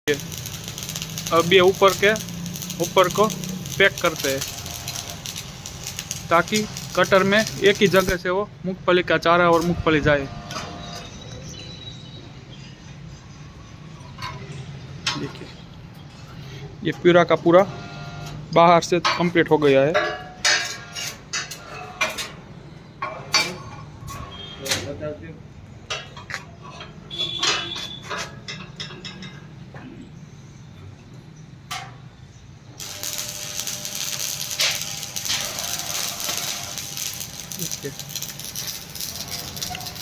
अब ये ऊपर को पैक करते हैं ताकि कटर में एक ही जगह से वो मूंगफली का चारा और मूंगफली जाए। देखिए ये पूरा का पूरा बाहर से कंप्लीट हो गया है।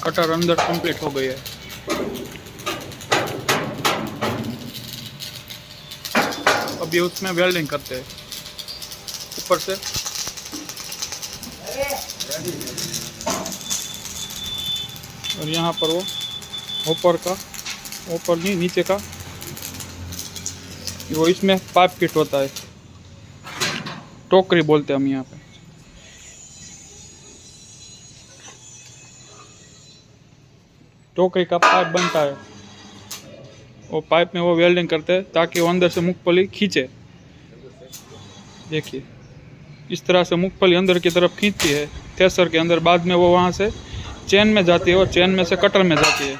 कटर अंदर कंप्लीट हो गया है। अब ये उसमें वेल्डिंग करते हैं ऊपर से। और यहाँ पर वो ऊपर नहीं नीचे का वो इसमें पाइप फिट होता है, टोकरी बोलते हैं हम यहाँ पे। टोकरी का पाइप बनता है, वो पाइप में वो वेल्डिंग करते हैं ताकि वो अंदर से मूंगफली खींचे। देखिए इस तरह से मूंगफली अंदर की तरफ खींचती है थ्रेसर के अंदर, बाद में वो वहाँ से चेन में जाती है और चेन में से कटर में जाती है।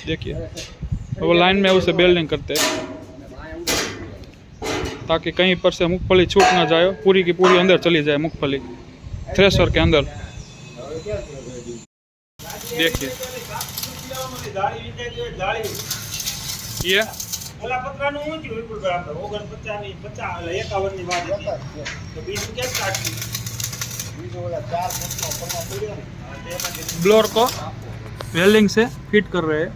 देखिए वो लाइन में उसे वेल्डिंग करते हैं ताकि कहीं पर से मूंगफली छूट ना जाए, पूरी की पूरी अंदर चली जाए मूंगफली थ्रेसर के अंदर। देखिए ये ब्लोअर को वेल्डिंग से फिट कर रहे हैं।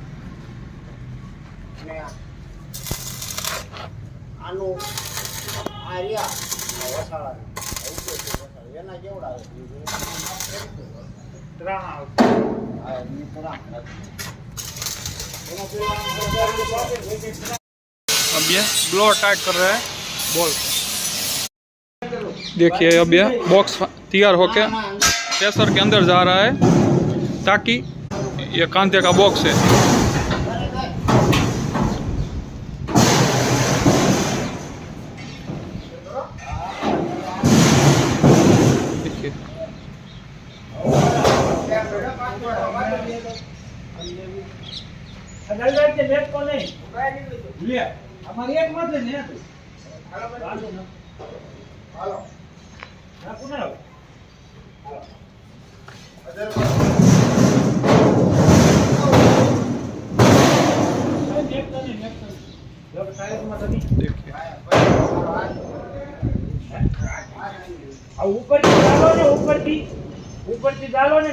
अब ये ब्लोअर टाइट कर रहा है बॉल। देखिए अब ये बॉक्स तैयार होके थ्रेसर के अंदर जा रहा है ताकि ये कांते का बॉक्स है। देखिए हमारी एक मत लेने हैं ऊपर की डालो ना, ऊपर की डालो ना।